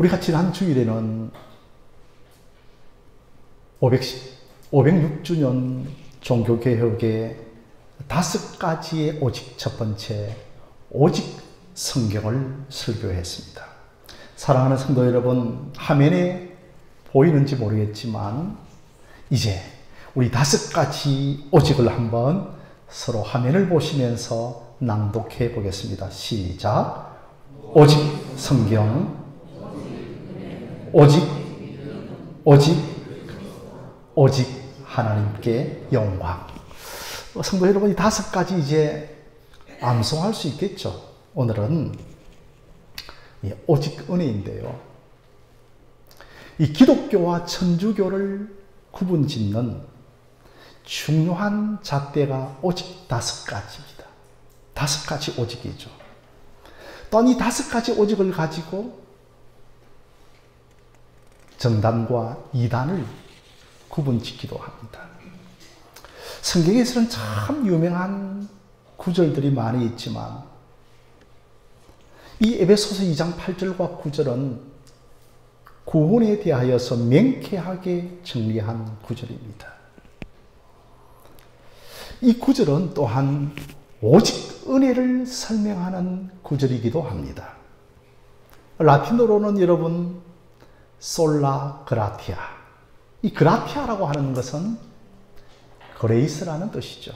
우리가 지난 주일에는 506주년 종교개혁의 5가지의 오직 첫 번째, 오직 성경을 설교했습니다. 사랑하는 성도 여러분, 화면에 보이는지 모르겠지만 이제 우리 5가지 오직을 한번 서로 화면을 보시면서 낭독해 보겠습니다. 시작. 오직 성경, 오직 하나님께 영광. 성도 여러분, 이 5가지 이제 암송할 수 있겠죠. 오늘은 오직 은혜인데요. 이 기독교와 천주교를 구분짓는 중요한 잣대가 오직 5가지입니다. 5가지 오직이죠. 또한 이 5가지 오직을 가지고 정단과 이단을 구분짓기도 합니다. 성경에서는 참 유명한 구절들이 많이 있지만 이 에베소서 2장 8절과 9절은 구원에 대하여서 명쾌하게 정리한 구절입니다. 이 구절은 또한 오직 은혜를 설명하는 구절이기도 합니다. 라틴어로는 여러분 솔라 그라티아, 이 그라티아라고 하는 것은 그레이스라는 뜻이죠.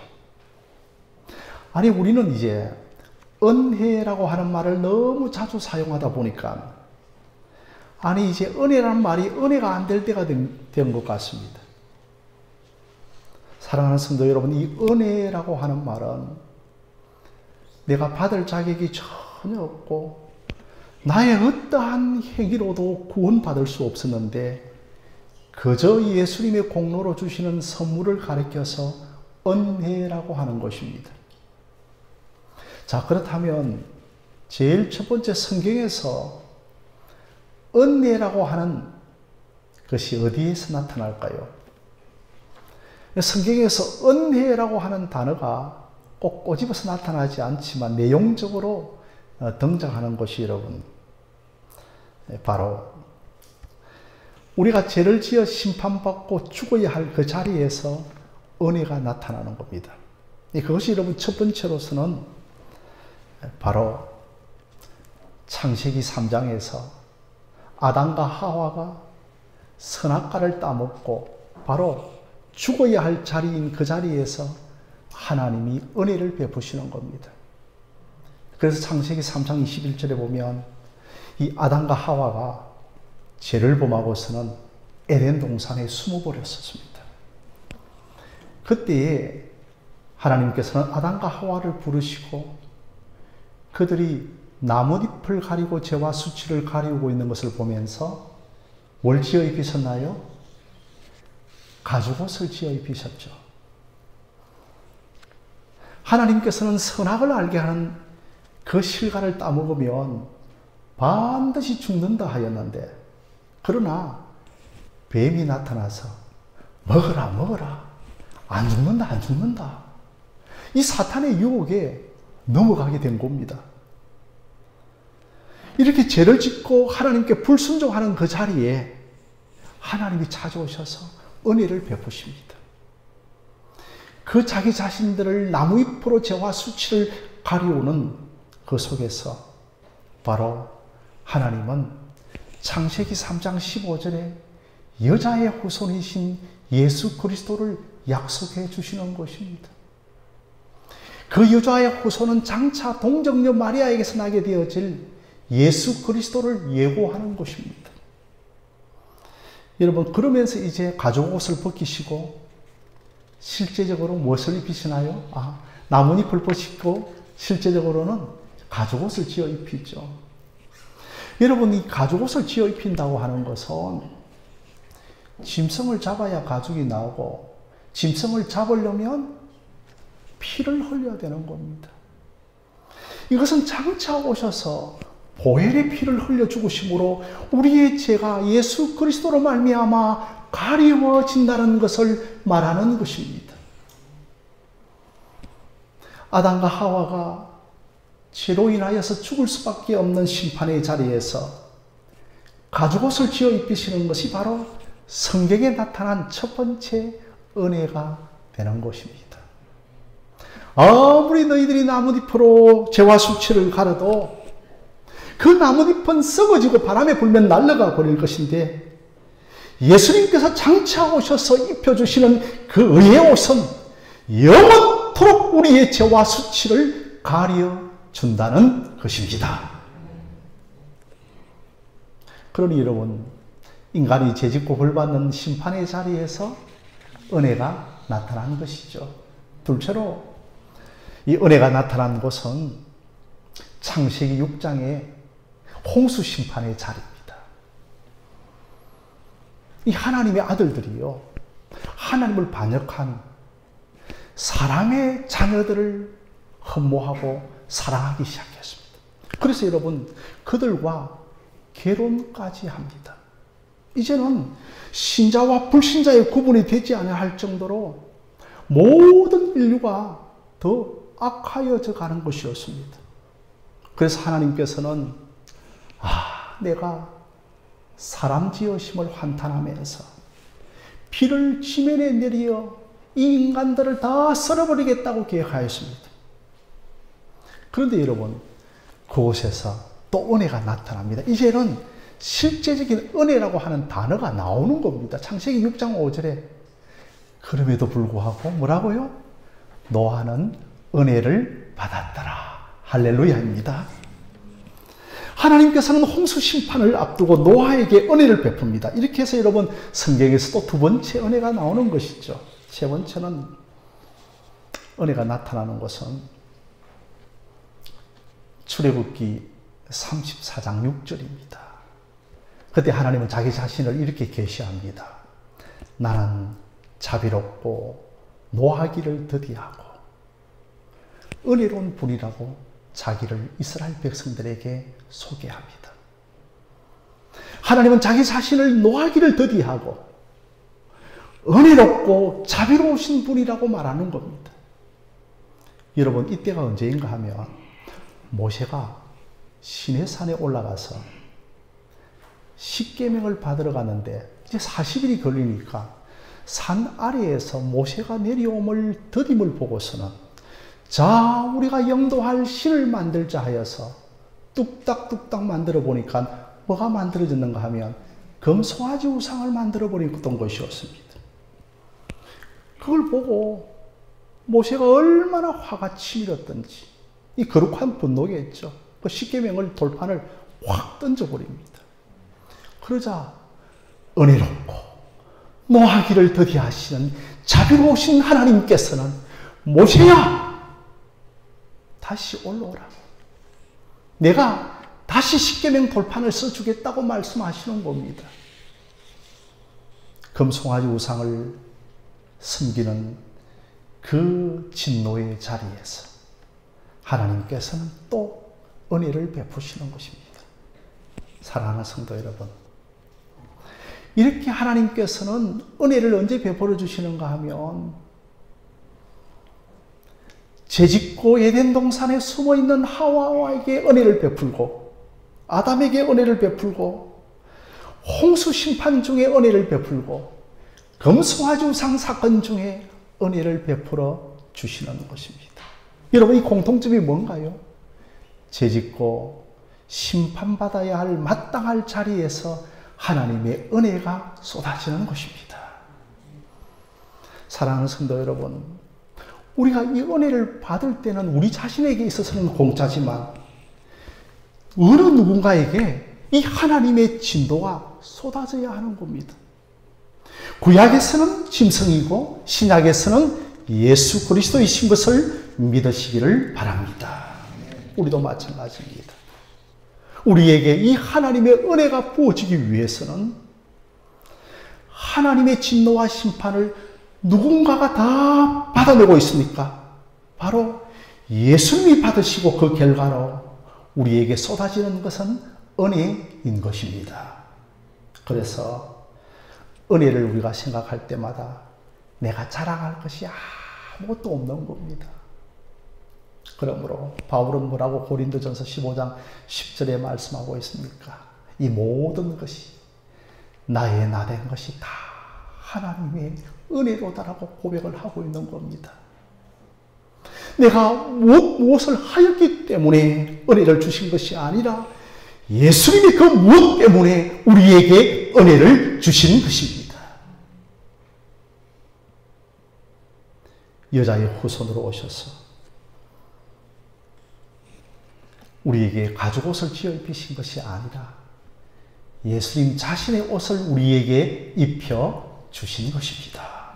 아니, 우리는 이제 은혜라고 하는 말을 너무 자주 사용하다 보니까 아니 이제 은혜라는 말이 은혜가 안 될 때가 된 것 같습니다. 사랑하는 성도 여러분, 이 은혜라고 하는 말은 내가 받을 자격이 전혀 없고 나의 어떠한 행위로도 구원받을 수 없었는데 그저 예수님의 공로로 주시는 선물을 가리켜서 은혜라고 하는 것입니다. 자, 그렇다면 제일 첫 번째 성경에서 은혜라고 하는 것이 어디에서 나타날까요? 성경에서 은혜라고 하는 단어가 꼭 꼬집어서 나타나지 않지만 내용적으로 등장하는 것이 여러분 바로 우리가 죄를 지어 심판받고 죽어야 할 그 자리에서 은혜가 나타나는 겁니다. 그것이 여러분 첫 번째로서는 바로 창세기 3장에서 아담과 하와가 선악과를 따먹고 바로 죽어야 할 자리인 그 자리에서 하나님이 은혜를 베푸시는 겁니다. 그래서 창세기 3장 21절에 보면 이 아담과 하와가 죄를 범하고서는 에덴 동산에 숨어버렸었습니다. 그때에 하나님께서는 아담과 하와를 부르시고 그들이 나뭇잎을 가리고 죄와 수치를 가리우고 있는 것을 보면서 뭘 지어 입히셨나요? 가죽옷을 지어 입히셨죠. 하나님께서는 선악을 알게 하는 그 실과를 따먹으면 반드시 죽는다 하였는데 그러나 뱀이 나타나서 먹어라 먹어라, 안 죽는다 안 죽는다, 이 사탄의 유혹에 넘어가게 된 겁니다. 이렇게 죄를 짓고 하나님께 불순종하는 그 자리에 하나님이 찾아오셔서 은혜를 베푸십니다. 그 자기 자신들을 나무잎으로 죄와 수치를 가리우는 그 속에서 바로 하나님은 창세기 3장 15절에 여자의 후손이신 예수 그리스도를 약속해 주시는 것입니다. 그 여자의 후손은 장차 동정녀 마리아에게서 나게 되어질 예수 그리스도를 예고하는 것입니다. 여러분, 그러면서 이제 가죽옷을 벗기시고 실제적으로 무엇을 입히시나요? 나뭇잎을 벗기고 실제적으로는 가죽옷을 지어 입히죠. 여러분, 이 가죽옷을 지어 입힌다고 하는 것은 짐승을 잡아야 가죽이 나오고 짐승을 잡으려면 피를 흘려야 되는 겁니다. 이것은 장차 오셔서 보혈의 피를 흘려 죽으심으로 우리의 죄가 예수 그리스도로 말미암아 가리워진다는 것을 말하는 것입니다. 아담과 하와가 죄로 인하여서 죽을 수밖에 없는 심판의 자리에서 가죽옷을 지어 입히시는 것이 바로 성경에 나타난 첫 번째 은혜가 되는 것입니다. 아무리 너희들이 나뭇잎으로 재와 수치를 가려도 그 나뭇잎은 썩어지고 바람에 불면 날아가 버릴 것인데, 예수님께서 장차 오셔서 입혀주시는 그 의의 옷은 영원토록 우리의 죄와 수치를 가려준다는 것입니다. 그러니 여러분, 인간이 죄짓고 벌받는 심판의 자리에서 은혜가 나타난 것이죠. 둘째로 이 은혜가 나타난 곳은 창세기 6장의 홍수 심판의 자리입니다. 이 하나님의 아들들이요, 하나님을 반역한 사람의 자녀들을 흠모하고 사랑하기 시작했습니다. 그래서 여러분, 그들과 결혼까지 합니다. 이제는 신자와 불신자의 구분이 되지 않아야 할 정도로 모든 인류가 더 악하여져 가는 것이었습니다. 그래서 하나님께서는 내가 사람 지으심을 환탄하면서 비를 지면에 내리어 이 인간들을 다 썰어버리겠다고 계획하였습니다. 그런데 여러분, 그곳에서 또 은혜가 나타납니다. 이제는 실제적인 은혜라고 하는 단어가 나오는 겁니다. 창세기 6장 5절에 그럼에도 불구하고 뭐라고요? 노아는 은혜를 받았더라. 할렐루야입니다. 하나님께서는 홍수 심판을 앞두고 노아에게 은혜를 베풉니다. 이렇게 해서 여러분, 성경에서 또 두 번째 은혜가 나오는 것이죠. 세 번째는 은혜가 나타나는 것은 출애굽기 34장 6절입니다. 그때 하나님은 자기 자신을 이렇게 계시합니다. 나는 자비롭고 노하기를 더디하고 은혜로운 분이라고 자기를 이스라엘 백성들에게 소개합니다. 하나님은 자기 자신을 노하기를 더디하고 은혜롭고 자비로우신 분이라고 말하는 겁니다. 여러분, 이때가 언제인가 하면 모세가 시내산에 올라가서 십계명을 받으러 갔는데 이제 40일이 걸리니까 산 아래에서 모세가 내려옴을 더딤을 보고서는 자, 우리가 영도할 신을 만들자 하여서 뚝딱뚝딱 만들어 보니까 뭐가 만들어졌는가 하면 금송아지 우상을 만들어 버렸던 것이었습니다. 그걸 보고 모세가 얼마나 화가 치밀었던지, 이 거룩한 분노겠죠. 그 십계명을 돌판을 확 던져버립니다. 그러자 은혜롭고 노하기를 더디하시는 자비로우신 하나님께서는 모세야, 다시 올라오라. 내가 다시 십계명 돌판을 써주겠다고 말씀하시는 겁니다. 금송아지 우상을 섬기는 그 진노의 자리에서 하나님께서는 또 은혜를 베푸시는 것입니다. 사랑하는 성도 여러분, 이렇게 하나님께서는 은혜를 언제 베풀어 주시는가 하면 죄짓고 에덴 동산에 숨어있는 하와에게 은혜를 베풀고 아담에게 은혜를 베풀고 홍수 심판 중에 은혜를 베풀고 금송아지 우상 사건 중에 은혜를 베풀어 주시는 것입니다. 여러분, 이 공통점이 뭔가요? 죄짓고 심판받아야 할 마땅할 자리에서 하나님의 은혜가 쏟아지는 것입니다. 사랑하는 성도 여러분, 우리가 이 은혜를 받을 때는 우리 자신에게 있어서는 공짜지만 어느 누군가에게 이 하나님의 진도가 쏟아져야 하는 겁니다. 구약에서는 짐승이고 신약에서는 예수 그리스도이신 것을 믿으시기를 바랍니다. 우리도 마찬가지입니다. 우리에게 이 하나님의 은혜가 부어지기 위해서는 하나님의 진노와 심판을 누군가가 다 받아내고 있습니까? 바로 예수님이 받으시고 그 결과로 우리에게 쏟아지는 것은 은혜인 것입니다. 그래서 은혜를 우리가 생각할 때마다 내가 자랑할 것이 아무것도 없는 겁니다. 그러므로 바울은 뭐라고 고린도전서 15장 10절에 말씀하고 있습니까? 이 모든 것이 나의 나 된 것이 다 하나님의 은혜로다라고 고백을 하고 있는 겁니다. 내가 무엇을 하였기 때문에 은혜를 주신 것이 아니라 예수님이 그 무엇 때문에 우리에게 은혜를 주신 것입니다. 여자의 후손으로 오셔서 우리에게 가죽옷을 지어 입히신 것이 아니라 예수님 자신의 옷을 우리에게 입혀 주신 것입니다.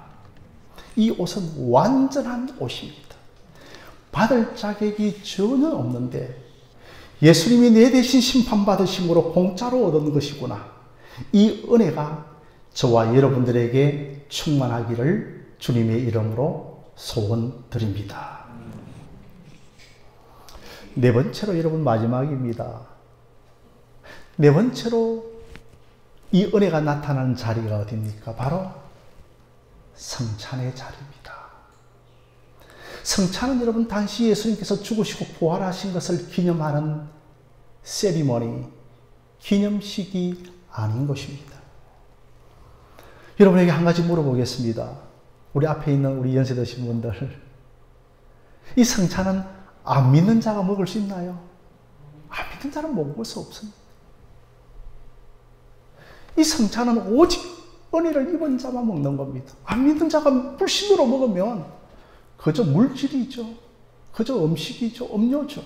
이 옷은 완전한 옷입니다. 받을 자격이 전혀 없는데 예수님이 내 대신 심판받으심으로 공짜로 얻은 것이구나. 이 은혜가 저와 여러분들에게 충만하기를 주님의 이름으로 소원드립니다. 네 번째로 여러분 마지막입니다. 네 번째로 이 은혜가 나타나는 자리가 어디입니까? 바로 성찬의 자리입니다. 성찬은 여러분 단지 예수님께서 죽으시고 부활하신 것을 기념하는 세리머니, 기념식이 아닌 것입니다. 여러분에게 한 가지 물어보겠습니다. 우리 앞에 있는 우리 연세 드신 분들, 이 성찬은 안 믿는 자가 먹을 수 있나요? 안 믿는 자는 먹을 수 없습니다. 이 성찬은 오직 은혜를 입은 자만 먹는 겁니다. 안 믿는 자가 불신으로 먹으면 그저 물질이죠. 그저 음식이죠. 음료죠.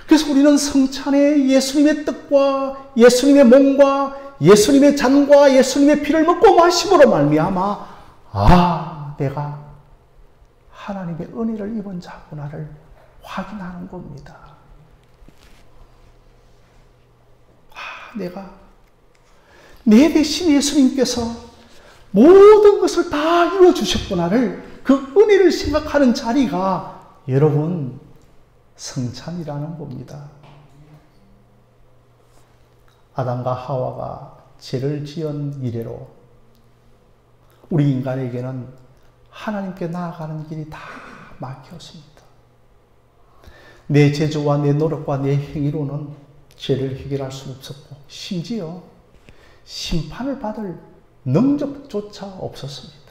그래서 우리는 성찬에 예수님의 뜻과 예수님의 몸과 예수님의 잔과 예수님의 피를 먹고 마심으로 말미암아 내가 하나님의 은혜를 입은 자구나를 확인하는 겁니다. 내가 내 대신 예수님께서 모든 것을 다 이루어주셨구나를 그 은혜를 생각하는 자리가 여러분 성찬이라는 겁니다. 아담과 하와가 죄를 지은 이래로 우리 인간에게는 하나님께 나아가는 길이 다 막혔습니다. 내 재주와 내 노력과 내 행위로는 죄를 해결할 수 없었고 심지어 심판을 받을 능력조차 없었습니다.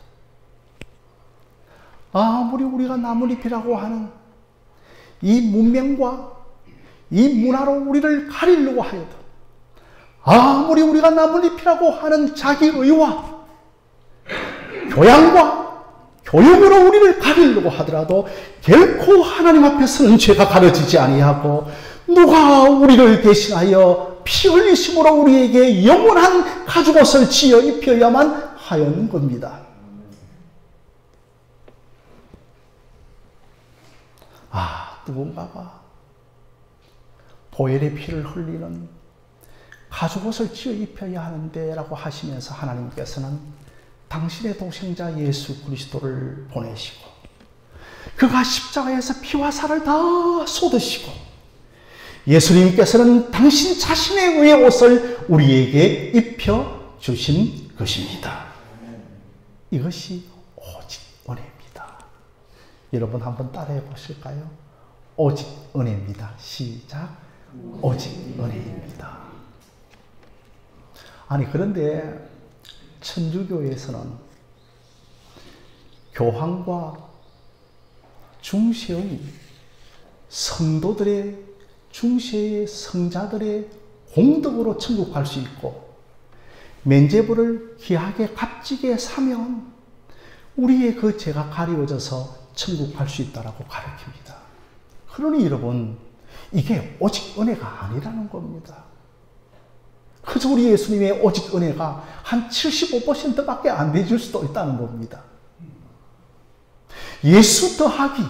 아무리 우리가 나뭇잎이라고 하는 이 문명과 이 문화로 우리를 가리려고 하여도 아무리 우리가 나뭇잎이라고 하는 자기의와 교양과 교육으로 우리를 가리려고 하더라도 결코 하나님 앞에서는 죄가 가려지지 아니하고 누가 우리를 대신하여 피 흘리심으로 우리에게 영원한 가죽옷을 지어 입혀야만 하였는 겁니다. 누군가가 보혈의 피를 흘리는 가죽옷을 지어 입혀야 하는데 라고 하시면서 하나님께서는 당신의 동생자 예수 그리스도를 보내시고 그가 십자가에서 피와 살을 다 쏟으시고 예수님께서는 당신 자신의 의의 옷을 우리에게 입혀 주신 것입니다. 이것이 오직 은혜입니다. 여러분 한번 따라해 보실까요? 오직 은혜입니다. 시작. 오직 은혜입니다. 아니 그런데 천주교에서는 교황과 중세의 성도들의 중세의 성자들의 공덕으로 천국 갈 수 있고 면죄부를 귀하게 값지게 사면 우리의 그 죄가 가리워져서 천국 갈 수 있다라고 가르칩니다. 그러니 여러분 이게 오직 은혜가 아니라는 겁니다. 그저 우리 예수님의 오직 은혜가 한 75%밖에 안 되질 수도 있다는 겁니다. 예수 더하기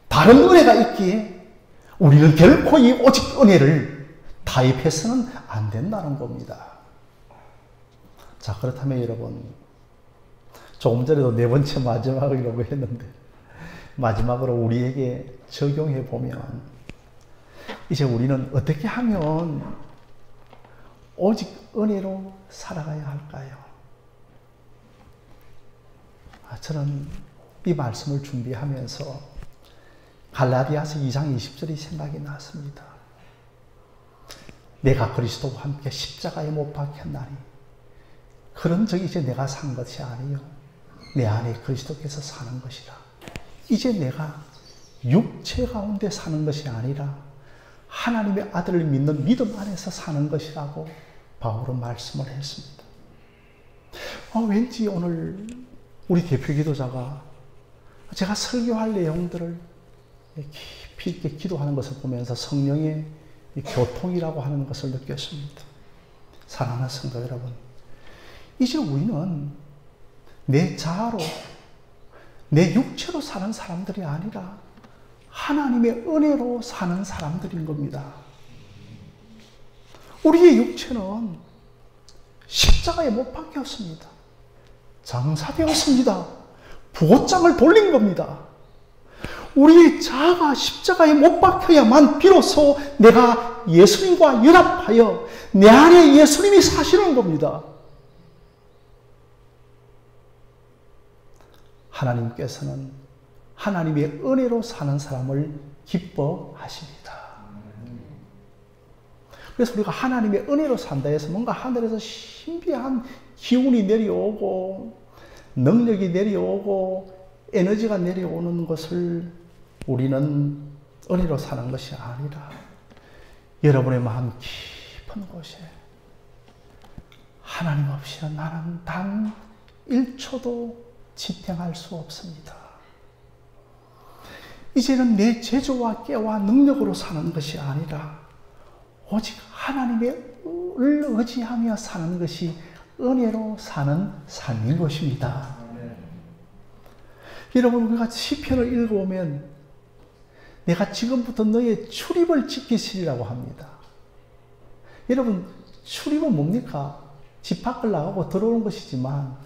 다른 은혜가 있기에 우리는 결코 이 오직 은혜를 타입해서는 안 된다는 겁니다. 자, 그렇다면 여러분 조금 전에도 네 번째 마지막이라고 했는데 마지막으로 우리에게 적용해 보면 이제 우리는 어떻게 하면 오직 은혜로 살아가야 할까요? 저는 이 말씀을 준비하면서 갈라디아서 2장 20절이 생각이 났습니다. 내가 그리스도와 함께 십자가에 못 박혔나니 그런 적이 이제 내가 산 것이 아니요 내 안에 그리스도께서 사는 것이라. 이제 내가 육체 가운데 사는 것이 아니라 하나님의 아들을 믿는 믿음 안에서 사는 것이라고 바울은 말씀을 했습니다. 왠지 오늘 우리 대표 기도자가 제가 설교할 내용들을 깊이 있게 기도하는 것을 보면서 성령의 교통이라고 하는 것을 느꼈습니다. 사랑하는 성도 여러분, 이제 우리는 내 자아로, 내 육체로 사는 사람들이 아니라 하나님의 은혜로 사는 사람들인 겁니다. 우리의 육체는 십자가에 못 박혔습니다. 장사되었습니다. 부고장을 돌린 겁니다. 우리의 자아가 십자가에 못 박혀야만 비로소 내가 예수님과 연합하여 내 안에 예수님이 사시는 겁니다. 하나님께서는 하나님의 은혜로 사는 사람을 기뻐하십니다. 그래서 우리가 하나님의 은혜로 산다 해서 뭔가 하늘에서 신비한 기운이 내려오고 능력이 내려오고 에너지가 내려오는 것을 우리는 은혜로 사는 것이 아니라 여러분의 마음 깊은 곳에 하나님 없이는 나는 단 1초도 지탱할 수 없습니다. 이제는 내 제조와 깨와 능력으로 사는 것이 아니라 오직 하나님을 의지하며 사는 것이 은혜로 사는 삶인 것입니다. 여러분, 우리가 시편을 읽어보면 내가 지금부터 너의 출입을 지키시리라고 합니다. 여러분, 출입은 뭡니까? 집 밖을 나가고 들어오는 것이지만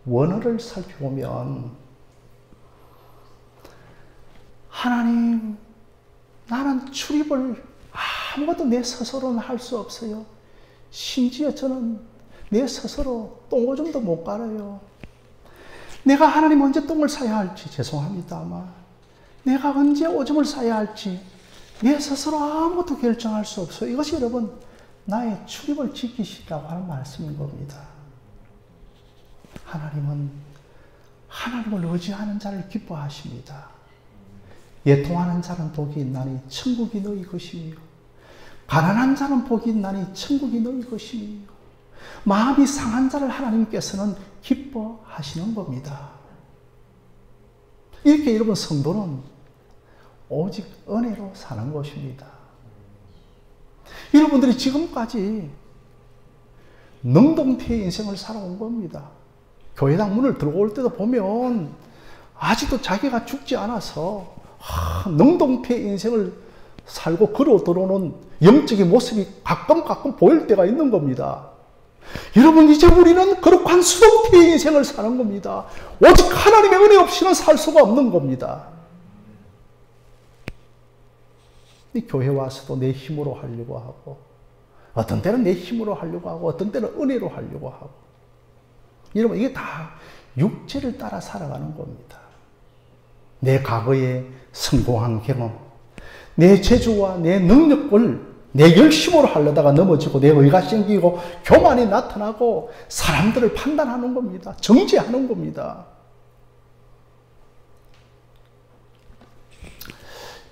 원어를 살펴보면 하나님, 나는 출입을 아무것도 내 스스로는 할 수 없어요. 심지어 저는 내 스스로 똥오줌도 못 갈아요. 내가 하나님 언제 똥을 싸야 할지 죄송합니다만 내가 언제 오줌을 싸야 할지 내 스스로 아무것도 결정할 수 없어요. 이것이 여러분 나의 출입을 지키시라고 하는 말씀인 겁니다. 하나님은 하나님을 의지하는 자를 기뻐하십니다. 애통하는 자는 복이 있나니 천국이 너희 것이며 가난한 자는 복이 있나니 천국이 너희 것이며 마음이 상한 자를 하나님께서는 기뻐하시는 겁니다. 이렇게 여러분 성도는 오직 은혜로 사는 것입니다. 여러분들이 지금까지 능동태의 인생을 살아온 겁니다. 교회당 문을 들어올 때도 보면 아직도 자기가 죽지 않아서 능동태의 인생을 살고 걸어 들어오는 영적인 모습이 가끔 보일 때가 있는 겁니다. 여러분, 이제 우리는 거룩한 수동태의 인생을 사는 겁니다. 오직 하나님의 은혜 없이는 살 수가 없는 겁니다. 이 교회 와서도 내 힘으로 하려고 하고 어떤 때는 내 힘으로 하려고 하고 어떤 때는 은혜로 하려고 하고 여러분, 이게 다 육체를 따라 살아가는 겁니다. 내 과거의 성공한 경험, 내 재주와 내 능력을 내 열심으로 하려다가 넘어지고 내 의가 생기고 교만이 나타나고 사람들을 판단하는 겁니다. 정죄하는 겁니다.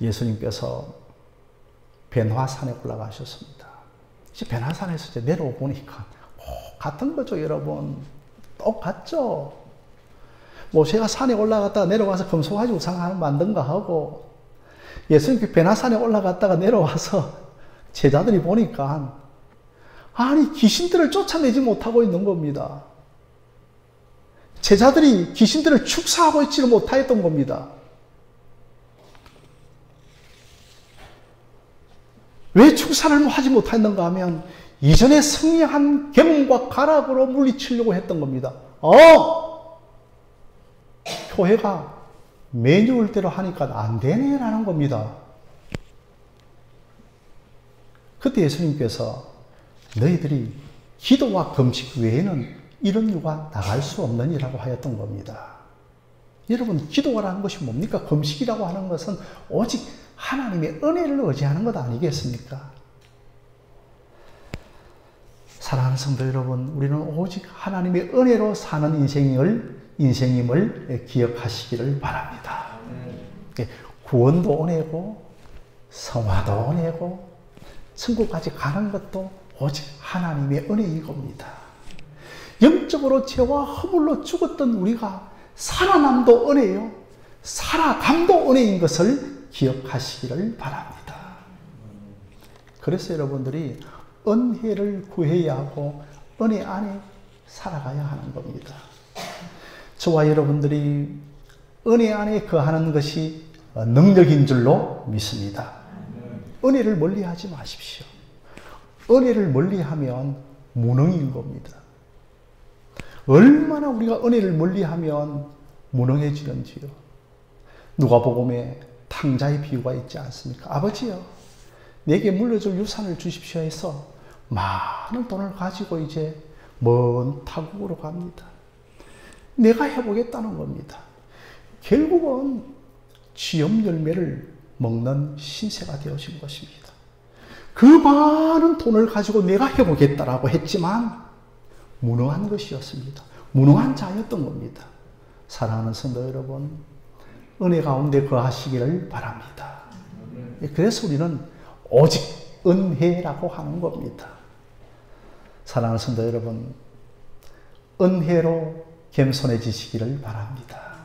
예수님께서 변화산에 올라가셨습니다. 이제 변화산에서 이제 내려오 보니까 같은 거죠, 여러분. 똑같죠. 모세가 산에 올라갔다가 내려와서 금송아지 우상 만든가 하고 예수님께 변화산에 올라갔다가 내려와서 제자들이 보니까 아니 귀신들을 쫓아내지 못하고 있는 겁니다. 제자들이 귀신들을 축사하고 있지는 못하였던 겁니다. 왜 축사를 하지 못했는가 하면 이전에 승리한 경험과 가락으로 물리치려고 했던 겁니다. 교회가 매뉴얼대로 하니까 안 되네라는 겁니다. 그때 예수님께서 너희들이 기도와 금식 외에는 이런 유가 나갈 수 없느니라고 하였던 겁니다. 여러분, 기도라는 것이 뭡니까? 금식이라고 하는 것은 오직 하나님의 은혜를 의지하는 것 아니겠습니까? 사랑하는 성도 여러분, 우리는 오직 하나님의 은혜로 사는 인생임을 기억하시기를 바랍니다. 구원도 은혜고 성화도 은혜고 천국까지 가는 것도 오직 하나님의 은혜인 겁니다. 영적으로 죄와 허물로 죽었던 우리가 살아남도 은혜요, 살아감도 은혜인 것을 기억하시기를 바랍니다. 그래서 여러분들이 은혜를 구해야 하고 은혜 안에 살아가야 하는 겁니다. 저와 여러분들이 은혜 안에 거하는 것이 능력인 줄로 믿습니다. 은혜를 멀리하지 마십시오. 은혜를 멀리하면 무능인 겁니다. 얼마나 우리가 은혜를 멀리하면 무능해지는지요. 누가복음에 탕자의 비유가 있지 않습니까? 아버지요, 내게 물려줄 유산을 주십시오 해서 많은 돈을 가지고 이제 먼 타국으로 갑니다. 내가 해보겠다는 겁니다. 결국은 취업 열매를 먹는 신세가 되어진 것입니다. 그 많은 돈을 가지고 내가 해보겠다라고 했지만 무능한 것이었습니다. 무능한 자였던 겁니다. 사랑하는 성도 여러분, 은혜 가운데 거하시기를 바랍니다. 그래서 우리는 오직 은혜라고 하는 겁니다. 사랑하는 성도 여러분, 은혜로 겸손해지시기를 바랍니다.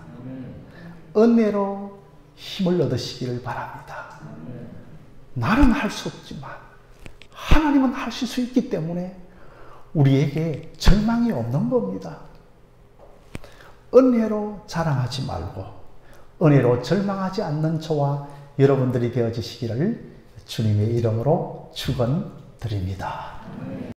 은혜로 힘을 얻으시기를 바랍니다. 나는 할 수 없지만 하나님은 하실 수 있기 때문에 우리에게 절망이 없는 겁니다. 은혜로 자랑하지 말고 은혜로 절망하지 않는 저와 여러분들이 되어지시기를 주님의 이름으로 축원드립니다.